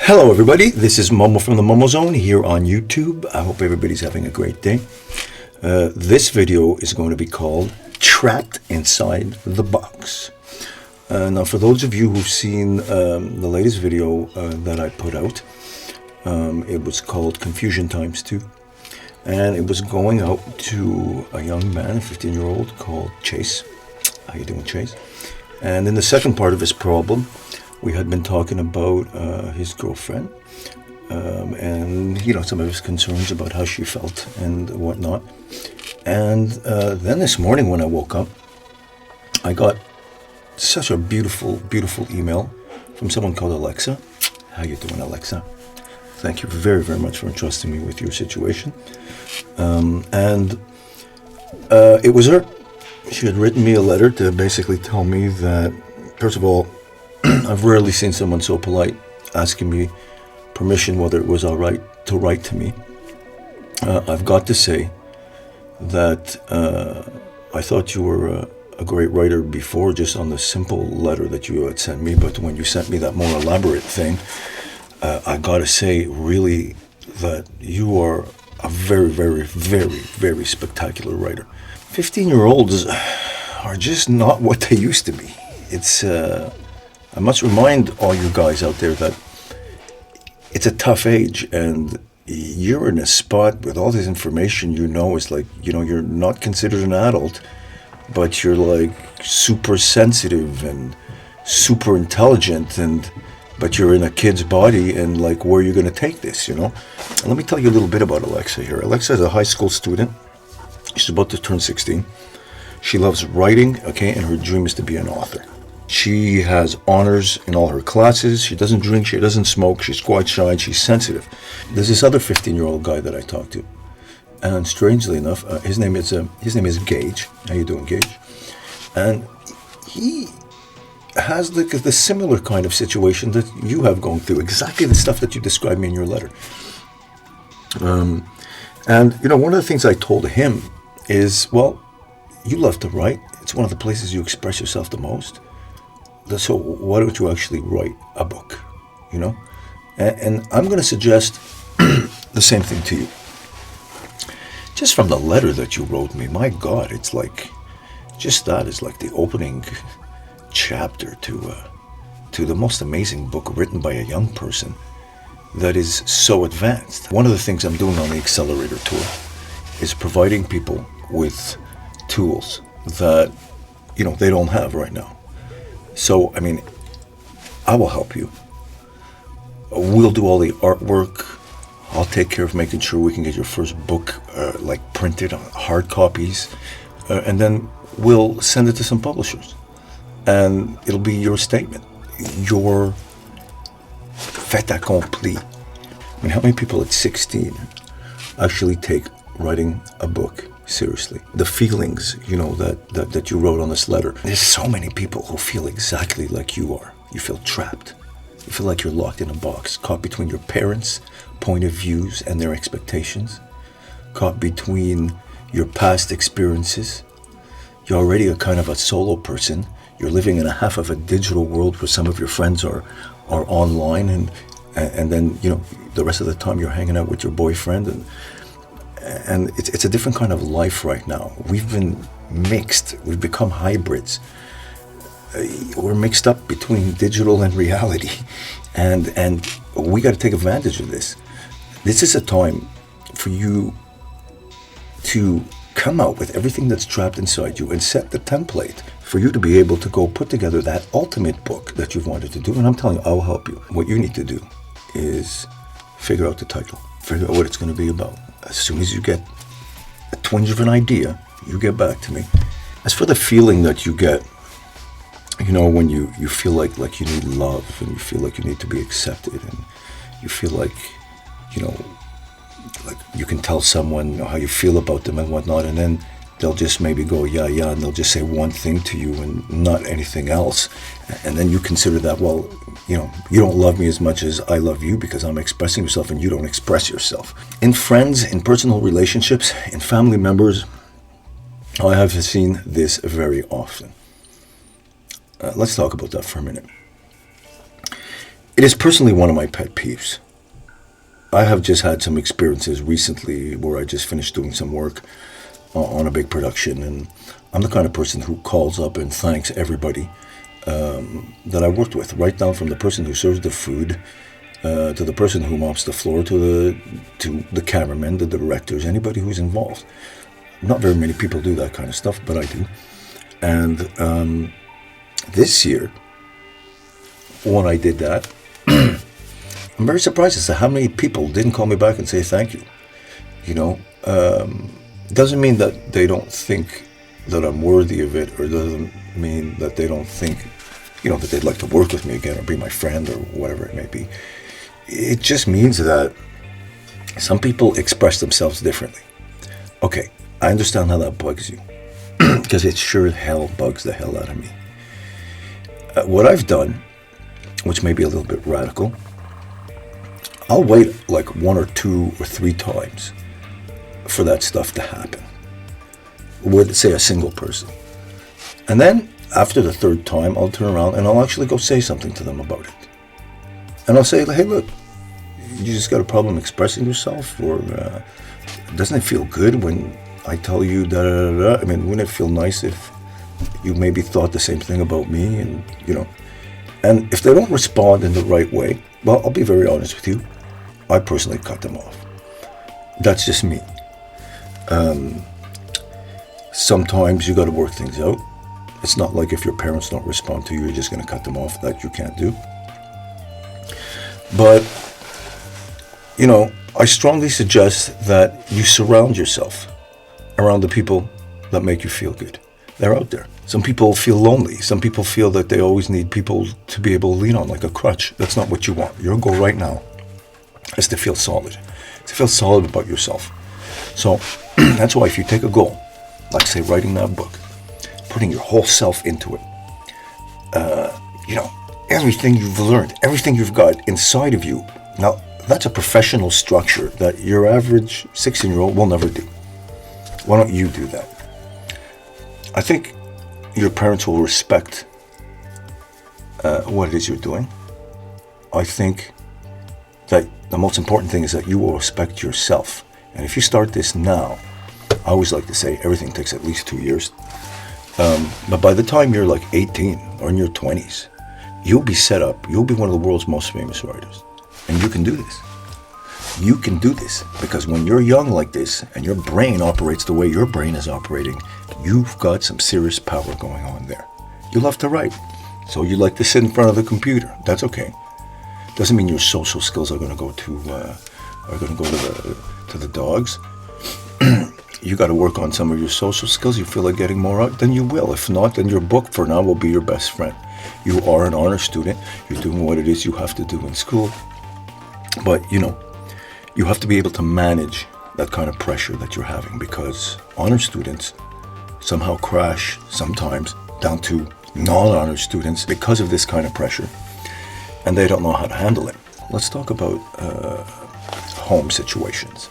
Hello everybody, this is Momo from TheMomoZone here on YouTube. I hope everybody's having a great day. This video is going to be called Trapped Inside the Box. Now for those of you who've seen the latest video that I put out, it was called Confusion Times 2. And it was going out to a young man, a 15-year-old called Chase. How you doing, Chase? And in the second part of his problem, we had been talking about his girlfriend and, you know, some of his concerns about how she felt and whatnot. And then this morning when I woke up, I got such a beautiful, beautiful email from someone called Alexa. How you doing, Alexa? Thank you very, very much for entrusting me with your situation. It was her. She had written me a letter to basically tell me that, first of all, I've rarely seen someone so polite, asking me permission whether it was all right to write to me. I've got to say that I thought you were a great writer before, just on the simple letter that you had sent me, but when you sent me that more elaborate thing, I got to say really that you are a very, very, very, very spectacular writer. 15-year-olds are just not what they used to be. It's I must remind all you guys out there that it's a tough age, and you're in a spot with all this information. You know, it's like, you know, you're not considered an adult, but you're like super sensitive and super intelligent, but you're in a kid's body, and like, where are you going to take this, you know? And let me tell you a little bit about Alexa here. Alexa is a high school student. She's about to turn 16. She loves writing, okay, and her dream is to be an author. She has honors in all her classes. She doesn't drink, she doesn't smoke, she's quite shy, and she's sensitive. There's this other 15-year-old guy that I talked to, and strangely enough, his name is Gage. How you doing, Gage? And he has the similar kind of situation that you have going through, exactly the stuff that you described me in your letter. And you know, one of the things I told him is, well, you love to write. It's one of the places you express yourself the most. So why don't you actually write a book, you know? And I'm going to suggest the same thing to you. Just from the letter that you wrote me, my God, it's like, just that is like the opening chapter to the most amazing book written by a young person that is so advanced. One of the things I'm doing on the Accelerator Tour is providing people with tools that, you know, they don't have right now. So, I mean, I will help you. We'll do all the artwork. I'll take care of making sure we can get your first book like printed on hard copies, and then we'll send it to some publishers, and it'll be your statement, your fait accompli. I mean, how many people at 16 actually take writing a book seriously? The feelings, you know, that you wrote on this letter. There's so many people who feel exactly like you are. You feel trapped. You feel like you're locked in a box, caught between your parents' point of views and their expectations, caught between your past experiences. You're already a kind of a solo person. You're living in a half of a digital world where some of your friends are online, and then, you know, the rest of the time you're hanging out with your boyfriend, and it's a different kind of life right now. We've been mixed. We've become hybrids. We're mixed up between digital and reality, and we got to take advantage of this. This is a time for you to come out with everything that's trapped inside you and set the template for you to be able to go put together that ultimate book that you've wanted to do. And I'm telling you, I'll help you. What you need to do is figure out the title, figure out what it's going to be about. As soon as you get a twinge of an idea, you get back to me. As for the feeling that you get, you know, when you feel like you need love, and you feel like you need to be accepted, and you feel like, you know, like you can tell someone, you know, how you feel about them and whatnot, and then they'll just maybe go, yeah, and they'll just say one thing to you and not anything else. And then you consider that, well, you know, you don't love me as much as I love you because I'm expressing yourself and you don't express yourself. In friends, in personal relationships, in family members, I have seen this very often. Let's talk about that for a minute. It is personally one of my pet peeves. I have just had some experiences recently where I just finished doing some work on a big production, and I'm the kind of person who calls up and thanks everybody that I worked with, right down from the person who serves the food to the person who mops the floor, to the cameraman, the directors, anybody who's involved. Not very many people do that kind of stuff, but I do. And this year, when I did that, I'm very surprised as to how many people didn't call me back and say thank you. You know, doesn't mean that they don't think that I'm worthy of it, or doesn't mean that they don't think, you know, that they'd like to work with me again or be my friend or whatever it may be. It just means that some people express themselves differently. Okay, I understand how that bugs you, because it sure as hell bugs the hell out of me. What I've done, which may be a little bit radical, I'll wait like 1 or 2 or 3 times for that stuff to happen with, say, a single person. And then after the 3rd time, I'll turn around and I'll actually go say something to them about it. And I'll say, hey, look, you just got a problem expressing yourself, or doesn't it feel good when I tell you da-da-da-da? I mean, wouldn't it feel nice if you maybe thought the same thing about me? And, you know, and if they don't respond in the right way, well, I'll be very honest with you, I personally cut them off. That's just me. Sometimes you got to work things out. It's not like if your parents don't respond to you, you're just going to cut them off. That you can't do. But, you know, I strongly suggest that you surround yourself around the people that make you feel good. They're out there. Some people feel lonely. Some people feel that they always need people to be able to lean on, like a crutch. That's not what you want. Your goal right now is to feel solid. To feel solid about yourself. So that's why if you take a goal, like say writing that book, putting your whole self into it, you know, everything you've learned, everything you've got inside of you. Now, that's a professional structure that your average 16-year-old will never do. Why don't you do that? I think your parents will respect what it is you're doing. I think that the most important thing is that you will respect yourself. And if you start this now, I always like to say everything takes at least 2 years. But by the time you're like 18 or in your 20s, you'll be set up. You'll be one of the world's most famous writers. And you can do this. You can do this because when you're young like this and your brain operates the way your brain is operating, you've got some serious power going on there. You love to write, so you like to sit in front of the computer. That's okay. Doesn't mean your social skills are going to go to the dogs. You got to work on some of your social skills. You feel like getting more out, then you will. If not, then your book for now will be your best friend. You are an honor student. You're doing what it is you have to do in school. But, you know, you have to be able to manage that kind of pressure that you're having, because honor students somehow crash sometimes down to non-honor students because of this kind of pressure, and they don't know how to handle it. Let's talk about home situations.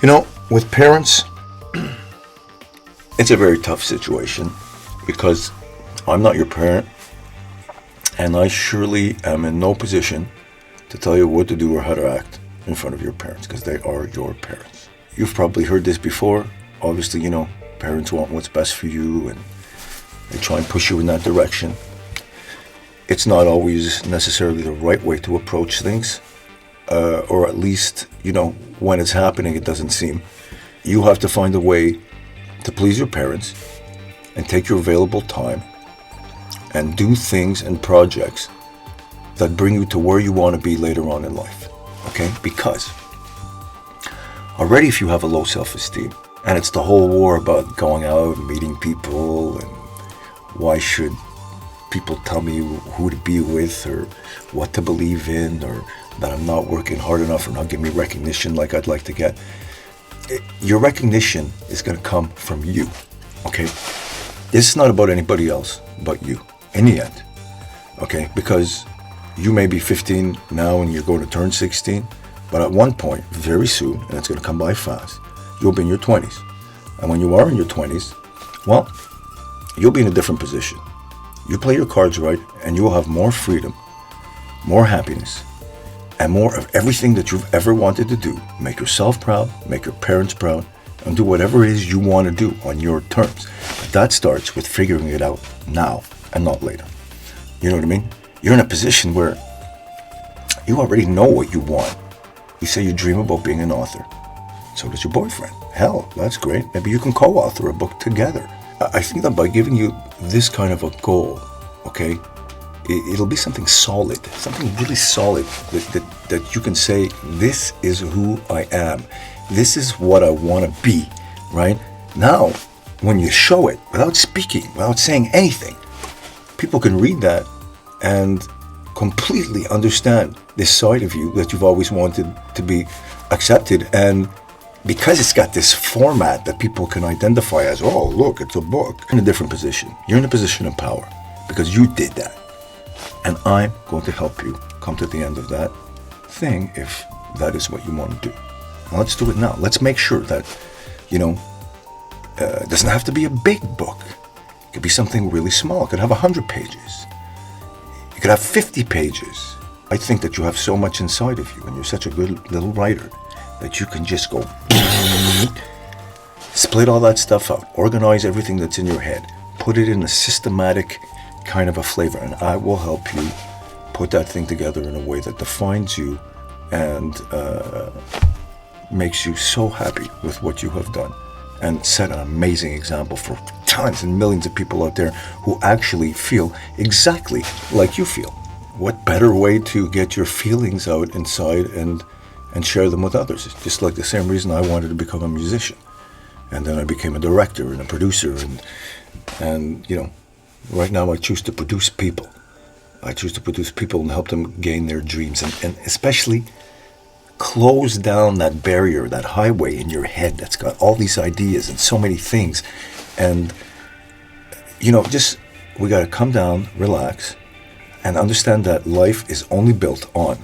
You know, with parents, it's a very tough situation because I'm not your parent, and I surely am in no position to tell you what to do or how to act in front of your parents, because they are your parents. You've probably heard this before. Obviously, you know, parents want what's best for you and they try and push you in that direction. It's not always necessarily the right way to approach things, or at least, you know, when it's happening, it doesn't seem. You have to find a way to please your parents and take your available time and do things and projects that bring you to where you want to be later on in life, okay? Because already if you have a low self-esteem, and it's the whole war about going out and meeting people, and why should people tell me who to be with or what to believe in, or that I'm not working hard enough or not giving me recognition like I'd like to get. Your recognition is going to come from you, okay? This is not about anybody else but you, in the end, okay? Because you may be 15 now and you're going to turn 16, but at one point, very soon, and it's going to come by fast, you'll be in your 20s. And when you are in your 20s, well, you'll be in a different position. You play your cards right, and you will have more freedom more happiness, and more of everything that you've ever wanted to do. Make yourself proud, make your parents proud, and do whatever it is you want to do on your terms. But that starts with figuring it out now and not later. You know what I mean? You're in a position where you already know what you want. You say you dream about being an author. So does your boyfriend. Hell, that's great. Maybe you can co-author a book together. I think that by giving you this kind of a goal, okay, it'll be something solid, something really solid that you can say, this is who I am. This is what I want to be, right? Now, when you show it without speaking, without saying anything, people can read that and completely understand this side of you that you've always wanted to be accepted. And because it's got this format that people can identify as, oh, look, it's a book. You're in a different position. You're in a position of power because you did that. And I'm going to help you come to the end of that thing if that is what you want to do. Now let's do it now. Let's make sure that, it doesn't have to be a big book. It could be something really small. It could have 100 pages. It could have 50 pages. I think that you have so much inside of you and you're such a good little writer that you can just go split all that stuff out, organize everything that's in your head, put it in a systematic kind of a flavor, and I will help you put that thing together in a way that defines you and makes you so happy with what you have done, and set an amazing example for tons and millions of people out there who actually feel exactly like you feel. What better way to get your feelings out inside and share them with others? It's just like the same reason I wanted to become a musician. And then I became a director and a producer and right now I choose to produce people. I choose to produce people and help them gain their dreams and especially close down that barrier, that highway in your head that's got all these ideas and so many things. And, we got to come down, relax, and understand that life is only built on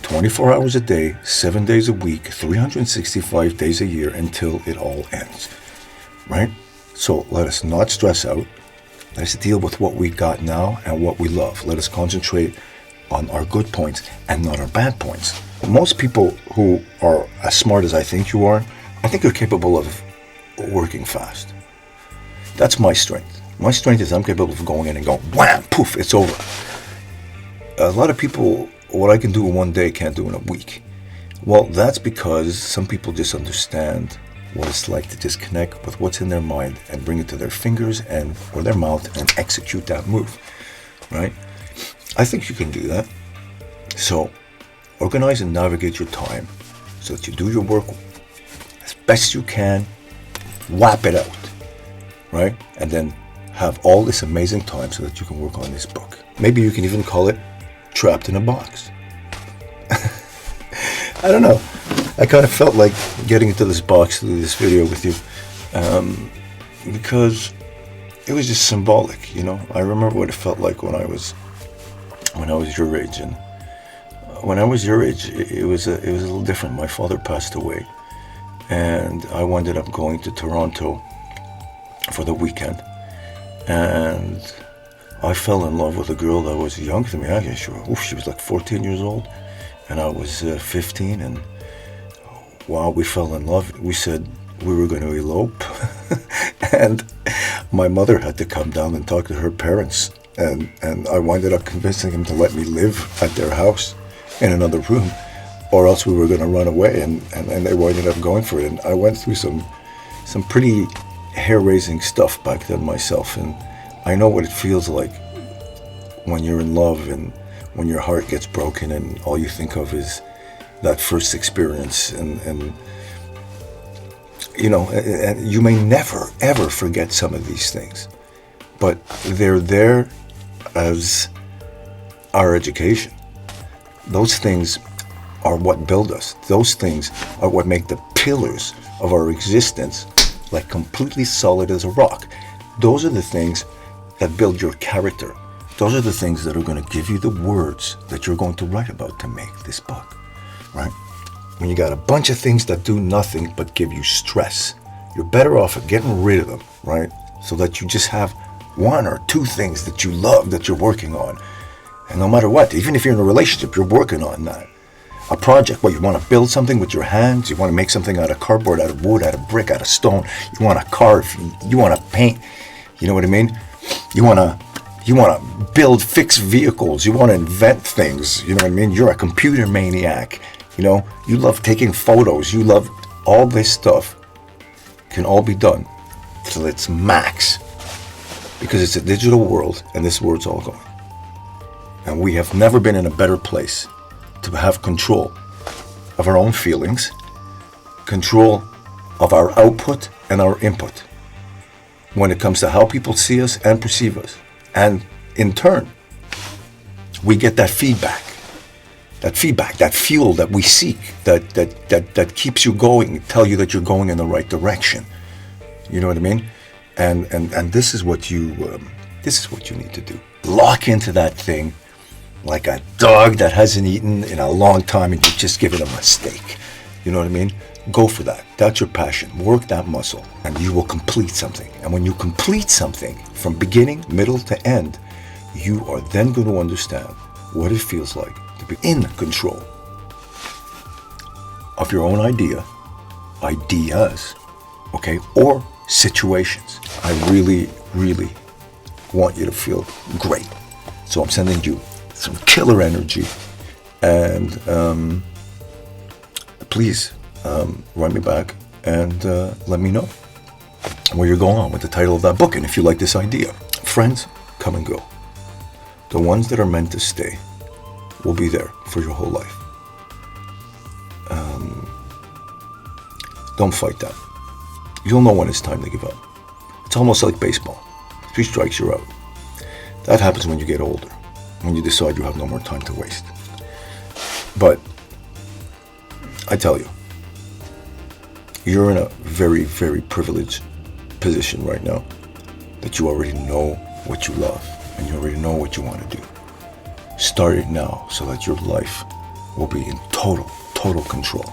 24 hours a day, 7 days a week, 365 days a year until it all ends, right? So let us not stress out. Let us deal with what we got now and what we love. Let us concentrate on our good points and not our bad points. Most people who are as smart as I think you are, I think you're capable of working fast. That's my strength. My strength is I'm capable of going in and going, wham, poof, it's over. A lot of people, what I can do in one day can't do in a week. Well, that's because some people just understand what it's like to just connect with what's in their mind and bring it to their fingers or their mouth and execute that move, right? I think you can do that. So organize and navigate your time so that you do your work as best you can, whap it out, right? And then have all this amazing time so that you can work on this book. Maybe you can even call it Trapped in a Box. I don't know. I kind of felt like getting into this box to do this video with you because it was just symbolic, I remember what it felt like when I was your age, and when I was your age, it was a little different. My father passed away, and I ended up going to Toronto for the weekend, and I fell in love with a girl that was younger than me. She was like 14 years old, and I was 15, and wow, we fell in love. We said we were going to elope, and my mother had to come down and talk to her parents, and I ended up convincing them to let me live at their house in another room, or else we were going to run away, and they ended up going for it. And I went through some pretty hair-raising stuff back then myself, and I know what it feels like when you're in love and when your heart gets broken and all you think of is that first experience, and you may never ever forget some of these things, but they're there as our education. Those things are what build us. Those things are what make the pillars of our existence like completely solid as a rock. Those are the things that build your character. Those are the things that are going to give you the words that you're going to write about to make this book, right? When you got a bunch of things that do nothing but give you stress, you're better off at getting rid of them, right? So that you just have one or two things that you love that you're working on, And no matter what, even if you're in a relationship, you're working on that. A project where you want to build something with your hands, you want to make something out of cardboard, out of wood, out of brick, out of stone, you want to carve, you want to paint, you know what I mean? You want to build fixed vehicles, you want to invent things, you know what I mean? You're a computer maniac, you know? You love taking photos, you love all this stuff. Can all be done till its max, because it's a digital world and this world's all going. And we have never been in a better place to have control of our own feelings, control of our output and our input when it comes to how people see us and perceive us. And in turn, we get that feedback, that fuel that we seek, that keeps you going, tell you that you're going in the right direction. You know what I mean? And this is what you need to do. Lock into that thing like a dog that hasn't eaten in a long time and you've just given him a steak. You know what I mean? Go for that. That's your passion. Work that muscle and you will complete something. And when you complete something from beginning, middle to end, you are then going to understand what it feels like to be in control of your own ideas, okay, or situations. I really, really want you to feel great. So I'm sending you some killer energy, and please write me back and let me know where you're going on with the title of that book, and if you like this idea. Friends come and go. The ones that are meant to stay will be there for your whole life. Don't fight that. You'll know when it's time to give up. It's almost like baseball. 3 strikes, you're out. That happens when you get older, when you decide you have no more time to waste. But I tell you, you're in a very, very privileged position right now that you already know what you love and you already know what you want to do. Start it now so that your life will be in total control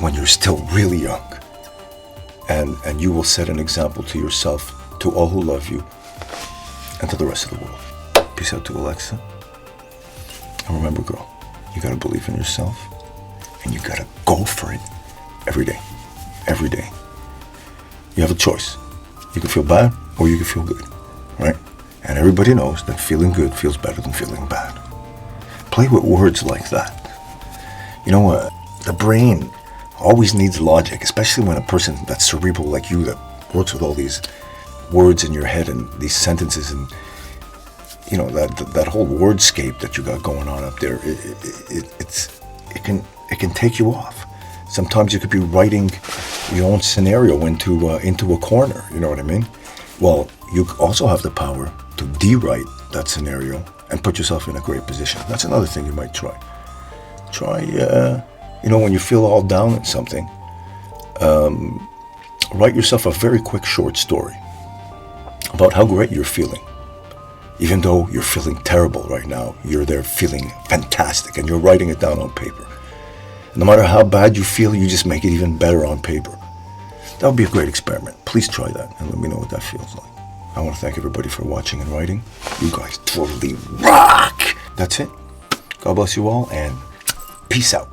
when you're still really young. And you will set an example to yourself, to all who love you, and to the rest of the world. Peace out to Alexa. And remember, girl, you gotta believe in yourself, and you gotta go for it every day. Every day. You have a choice. You can feel bad, or you can feel good, right? And everybody knows that feeling good feels better than feeling bad. Play with words like that. You know, the brain always needs logic, especially when a person that's cerebral like you, that works with all these words in your head and these sentences and, you know, that whole wordscape that you got going on up there, it can take you off. Sometimes you could be writing your own scenario into a corner, you know what I mean? Well, you also have the power to de-write that scenario and put yourself in a great position. That's another thing you might try. You know, when you feel all down at something, write yourself a very quick short story about how great you're feeling. Even though you're feeling terrible right now, you're there feeling fantastic and you're writing it down on paper. No matter how bad you feel, you just make it even better on paper. That would be a great experiment. Please try that and let me know what that feels like. I want to thank everybody for watching and writing. You guys totally rock! That's it. God bless you all and peace out.